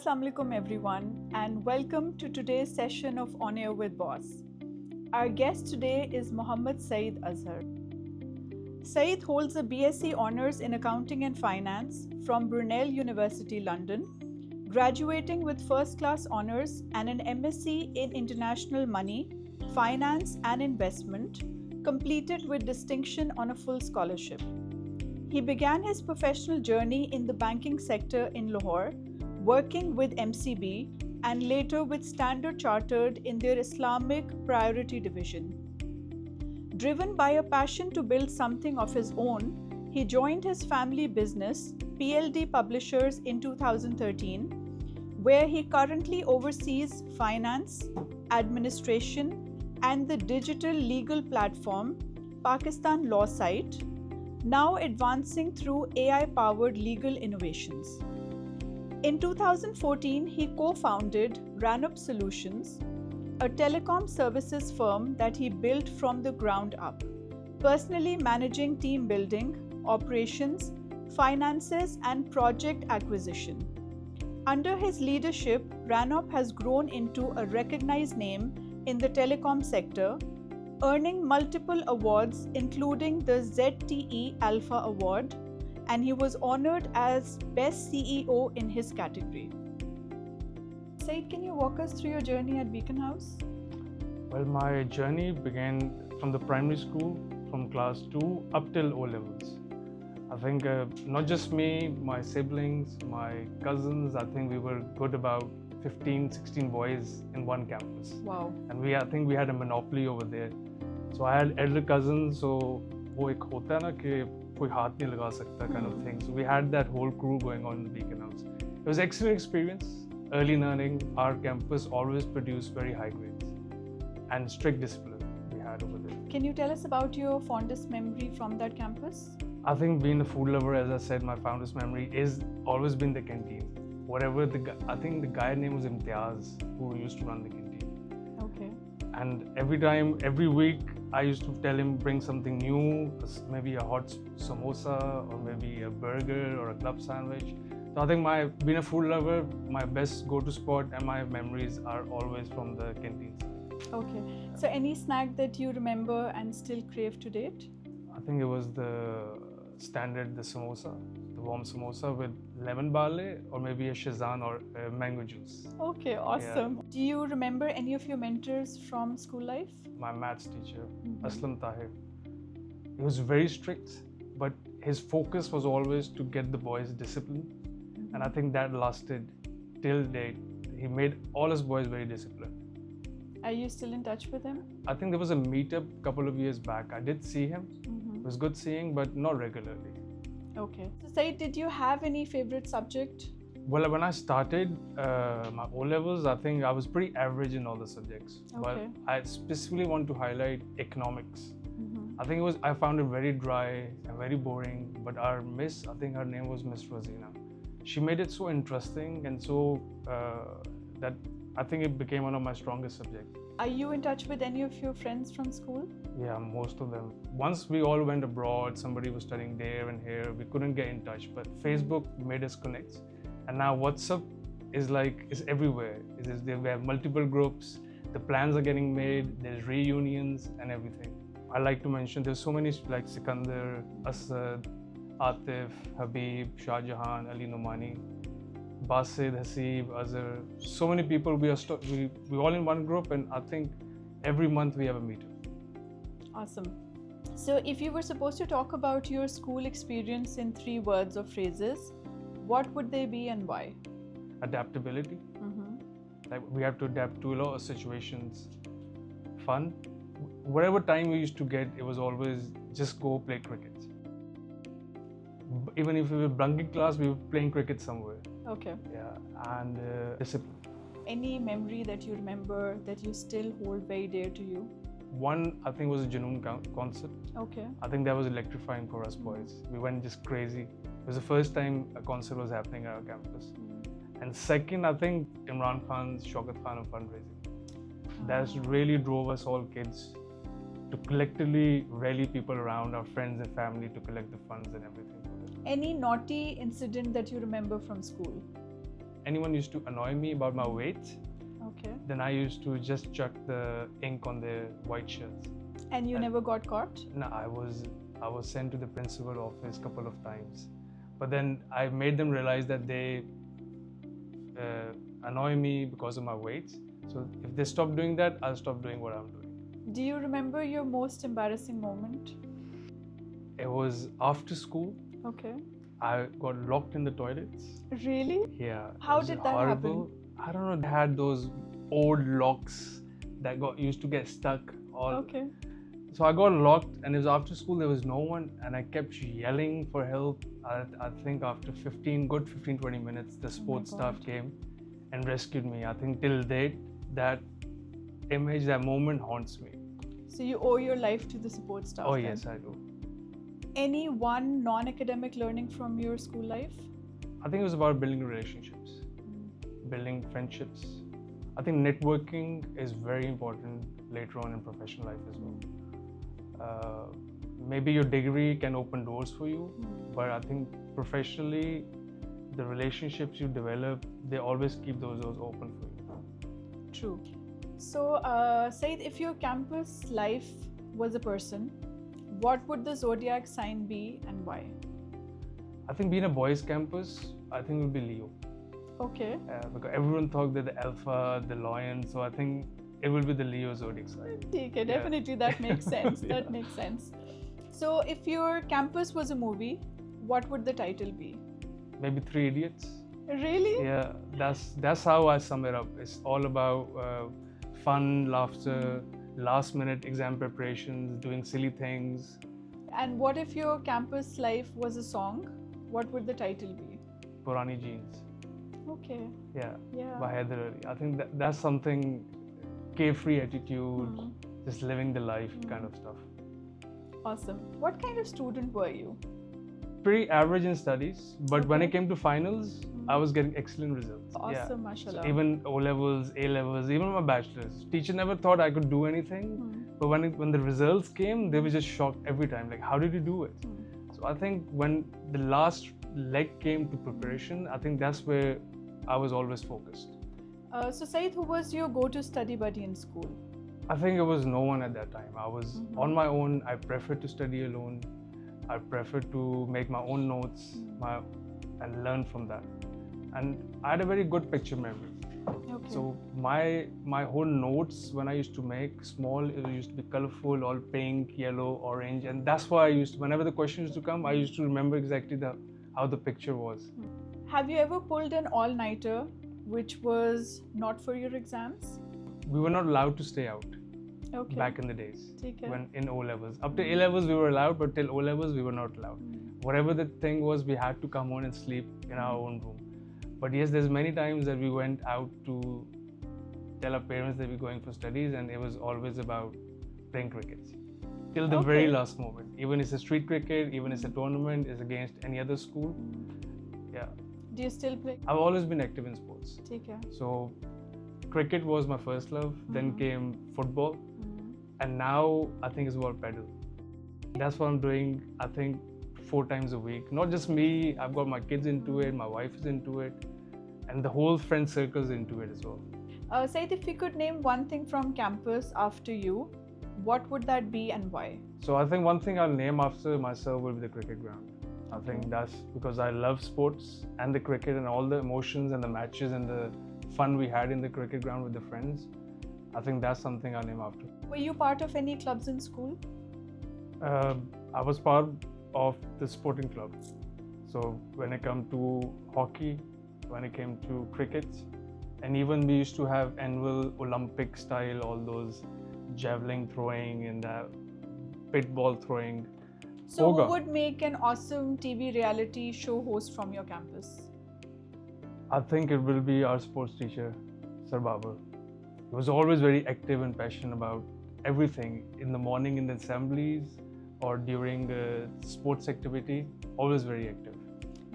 Assalamu alaikum everyone, and welcome to today's session of On Air with Boss. Our guest today is Mohammad Saeed Azhar. Saeed holds a BSc Honours in Accounting and Finance from Brunel University, London, graduating with first class honours and an MSc in International Money, Finance and Investment, completed with distinction on a full scholarship. He began his professional journey in the banking sector in Lahore, working with MCB and later with Standard Chartered in their Islamic Priority Division. Driven by a passion to build something of his own, he joined his family business, PLD Publishers, in 2013, where he currently oversees finance, administration, and the digital legal platform, Pakistan Law Site, now advancing through AI-powered legal innovations. In 2014, he co-founded Ranop Solutions, a telecom services firm that he built from the ground up, personally managing team building, operations, finances, and project acquisition. Under his leadership, Ranop has grown into a recognized name in the telecom sector, earning multiple awards including the ZTE Alpha Award, and he was honored as Best CEO in his category. Saeed, can you walk us through your journey at Beaconhouse? Well, my journey began from the primary school, from class 2 up till O-levels. I think not just me, my siblings, my cousins, I think we were good about 15, 16 boys in one campus. Wow. And I think we had a monopoly over there. So I had elder cousins, so वो एक होता है ना कि कोई हाथ नहीं लगा सकता kind of thing. So we had that whole crew going on in Beaconhouse. It was an excellent experience. Early learning, our campus always produced very high grades and strict discipline we had over there. Can you tell us about your fondest memory from that campus? I think being a food lover, as I said, my fondest memory is always been the canteen. Whatever I think the guy name was Imtiaz, who used to run the canteen. Okay. And every week, I used to tell him bring something new, maybe a hot samosa or maybe a burger or a club sandwich. So I think being a food lover, my best go-to spot and my memories are always from the canteen. Okay. So any snack that you remember and still crave to date? I think it was the standard, the samosa, the warm samosa with lemon barley or maybe a shazan or a mango juice. Okay, awesome. Yeah. Do you remember any of your mentors from school life? My maths teacher, Aslam Tahir. He was very strict, but his focus was always to get the boys disciplined. And I think that lasted till date. He made all his boys very disciplined. Are you still in touch with him? I think there was a meetup a couple of years back. I did see him. It was good seeing, but not regularly. Okay. So Saeed, did you have any favorite subject? Well, when I started my O-levels, I think I was pretty average in all the subjects. Okay. But I specifically want to highlight economics. I think I found it very dry and very boring. But our miss, I think her name was Miss Rosina. She made it so interesting and so that I think it became one of my strongest subjects. Are you in touch with any of your friends from school? Yeah, most of them. Once we all went abroad, somebody was studying there and here, we couldn't get in touch, but Facebook made us connect. And now WhatsApp is everywhere. We have multiple groups, the plans are getting made, there's reunions and everything. I like to mention there's so many like Sikandar, Asad, Atif, Habib, Shah Jahan, Ali Nomani, Basid, Hasib, Azhar. So many people, we all in one group, and I think every month we have a meetup. Awesome. So if you were supposed to talk about your school experience in 3 words or phrases, what would they be and why? Adaptability. Like we have to adapt to a lot of situations. Fun. Whatever time we used to get, it was always just go play cricket. Even if we were bunking class, we were playing cricket somewhere. Okay. Yeah, and discipline. Any memory that you remember that you still hold very dear to you? One, I think, was a Junoon concert. Okay. I think that was electrifying for us boys. We went just crazy. It was the first time a concert was happening at our campus. And second, I think Imran Khan's Shaukat Khan fundraising. That really drove us all kids to collectively rally people around, our friends and family, to collect the funds and everything. Any naughty incident that you remember from school? anyone used to annoy me about my weight, Okay. then I used to just chuck the ink on their white shirts. And you never got caught? No, I was sent to the principal office a couple of times, but then I made them realize that they annoy me because of my weight. So if they stop doing that, I'll stop doing what I'm doing. Do you remember your most embarrassing moment? It was after school. Okay. I got locked in the toilets. Really? Yeah. How it was did that horrible. I don't know. They had those old locks that used to get stuck. Okay. So I got locked, and it was after school. There was no one, and I kept yelling for help. I think after 20 minutes, the sports staff came and rescued me. I think till date, that image, that moment haunts me. So you owe your life to the support staff. Oh then. yes, I do. Any one non-academic learning from your school life? I think it was about building relationships, building friendships. I think networking is very important later on in professional life as well. Maybe your degree can open doors for you, but I think professionally, the relationships you develop, they always keep those doors open for you. True. So, Saeed, if your campus life was a person, what would the zodiac sign be and why? I think being a boys' campus, I think it would be Leo. Okay. Because everyone thought they're the alpha, the lion, so I think it will be the Leo zodiac sign. Okay, definitely that makes sense. Yeah. That makes sense. So, if your campus was a movie, what would the title be? Maybe Three Idiots. Really? Yeah, that's how I sum it up. It's all about fun, laughter, last-minute exam preparations, doing silly things. And what if your campus life was a song? What would the title be? Purani Jeans. Okay. Yeah, Yeah. by Haider Ali. I think that's something carefree attitude, just living the life kind of stuff. Awesome. What kind of student were you? Pretty average in studies, but when it came to finals, I was getting excellent results. Awesome, mashallah. So even O levels, A levels, even my bachelor's, teacher never thought I could do anything. But when the results came, they were just shocked every time. Like, how did you do it? So I think when the last leg came to preparation, I think that's where I was always focused. So Saeed, who was your go-to study buddy in school? I think it was no one at that time. I was on my own. I preferred to study alone. I preferred to make my own notes and learn from that. And I had a very good picture memory. Okay. So my whole notes, when I used to make small, it used to be colorful, all pink, yellow, orange, and that's why whenever the question used to come, I used to remember exactly how the picture was. Have you ever pulled an all-nighter which was not for your exams? We were not allowed to stay out. Okay. Back in the days, Okay. when in O levels. Up to A levels we were allowed, but till O levels we were not allowed. Whatever the thing was, we had to come home and sleep in our own room. But yes, there's many times that we went out to tell our parents that we're going for studies, and it was always about playing cricket till the very last moment. Even if it's a street cricket, even if it's a tournament, it's against any other school. Yeah. Do you still play? I've always been active in sports. Okay. So cricket was my first love, then came football, and now I think it's about paddle. That's what I'm doing, I think 4 times a week. Not just me, I've got my kids into it, my wife is into it, and the whole friend circle is into it as well. Saeed, if you could name one thing from campus after you, what would that be and why? So I think one thing I'll name after myself will be the cricket ground. I think that's because I love sports and the cricket and all the emotions and the matches and the fun we had in the cricket ground with the friends. I think that's something I'll name after. Were you part of any clubs in school? I was part of the sporting club. So when it came to hockey, when it came to cricket, and even we used to have annual Olympic style, all those javelin throwing and pit ball throwing. So who would make an awesome TV reality show host from your campus? I think it will be our sports teacher, Sir Babar. He was always very active and passionate about everything in the morning in the assemblies or during sports activity, always very active.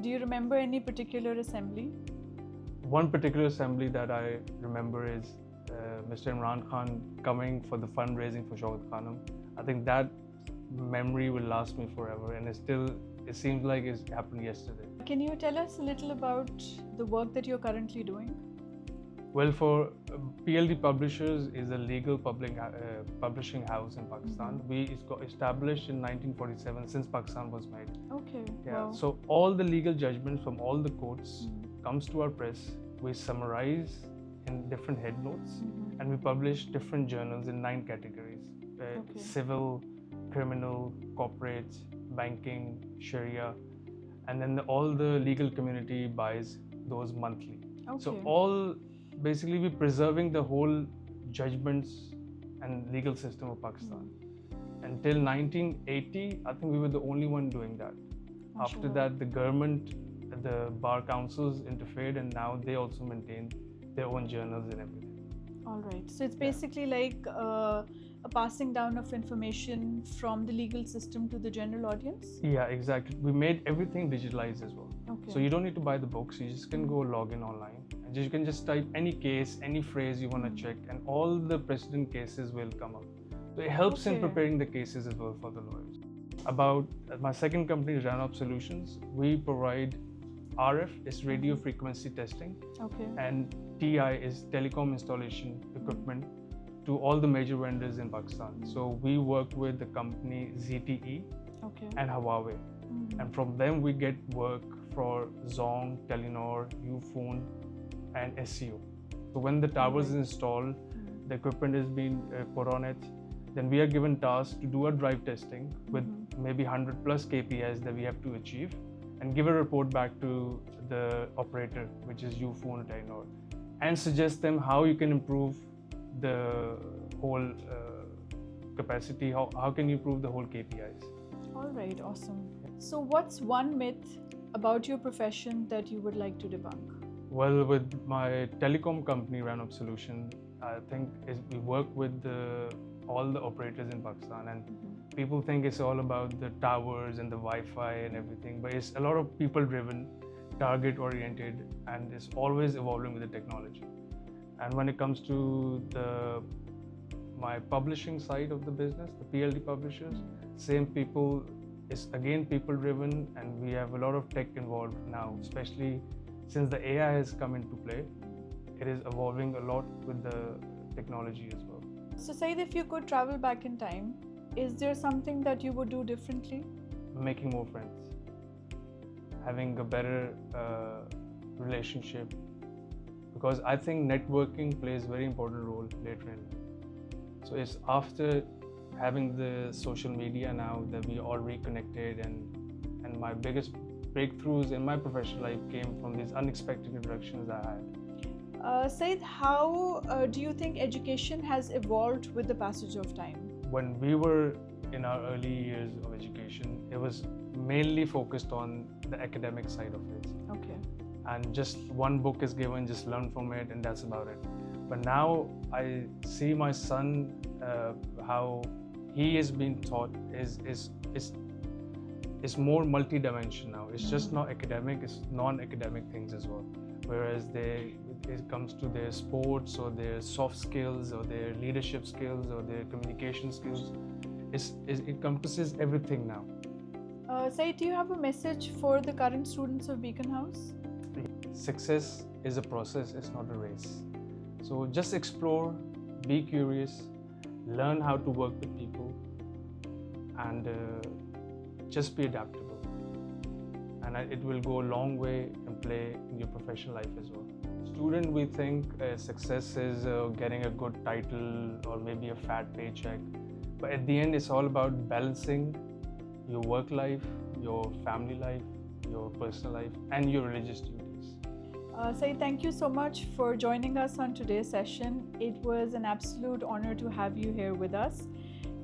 Do you remember any particular assembly? One particular assembly that I remember is Mr. Imran Khan coming for the fundraising for Shaukat Khanum. I think that memory will last me forever, and it still it seems like it happened yesterday. Can you tell us a little about the work that you're currently doing? Well, for PLD Publishers is a legal publishing house in Pakistan. It got established in 1947 since Pakistan was made. Okay. Yeah. Wow. So all the legal judgments from all the courts comes to our press. We summarize in different head notes, and we publish different journals in 9 categories: civil, criminal, corporate, banking, Sharia, and then all the legal community buys those monthly. Okay. So basically we're preserving the whole judgments and legal system of Pakistan. Until 1980, I think we were the only one doing that. After that, the government, the bar councils interfered, and now they also maintain their own journals and everything. All right. So it's basically like a passing down of information from the legal system to the general audience? Yeah, exactly. We made everything digitalized as well. Okay. So you don't need to buy the books. You just can go log in online. And you can just type any case, any phrase you want to check, and all the precedent cases will come up. So it helps in preparing the cases as well for the lawyers. About my second company, Ranop Solutions, we provide RF, is radio frequency testing, and TI is telecom installation equipment to all the major vendors in Pakistan. So we work with the company ZTE and Huawei, and from them we get work for Zong, Telenor, Ufone, and SEO. So when the tower is installed, the equipment is being put on it, then we are given tasks to do a drive testing with maybe 100 plus KPIs that we have to achieve, and give a report back to the operator, which is Ufone or Telenor, and suggest them how you can improve the whole capacity, how can you improve the whole KPIs. All right, awesome. So what's one myth about your profession that you would like to debunk? Well, with my telecom company, Ranop Solution, I think we work with all the operators in Pakistan, and people think it's all about the towers and the Wi-Fi and everything, but it's a lot of people-driven, target-oriented, and it's always evolving with the technology. And when it comes to my publishing side of the business, the PLD Publishers, same people, it's again people-driven, and we have a lot of tech involved now, especially since the AI has come into play. It is evolving a lot with the technology as well. So Saeed, if you could travel back in time, is there something that you would do differently? Making more friends, having a better relationship, because I think networking plays a very important role later in life. So it's after having the social media now that we all reconnected, and my biggest breakthroughs in my professional life came from these unexpected introductions I had. Saeed, how do you think education has evolved with the passage of time? When we were in our early years of education, it was mainly focused on the academic side of it. And just one book is given, just learn from it, and that's about it. But now I see my son, how he is being taught is more multi-dimensional now. It's just not academic, it's non-academic things as well. Whereas it comes to their sports or their soft skills or their leadership skills or their communication skills, it encompasses everything now. Saeed, do you have a message for the current students of Beaconhouse? Success is a process, it's not a race. So just explore, be curious, learn how to work with people, and just be adaptable. And it will go a long way and play in your professional life as well. Student, we think success is getting a good title or maybe a fat paycheck. But at the end, it's all about balancing your work life, your family life, your personal life, and your religious duties. Saeed, thank you so much for joining us on today's session. It was an absolute honor to have you here with us.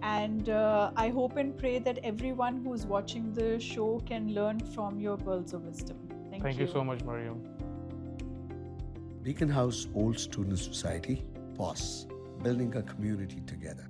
And I hope and pray that everyone who's watching the show can learn from your pearls of wisdom. Thank you so much, Mariam. Beaconhouse Old Student Society, POS, building a community together.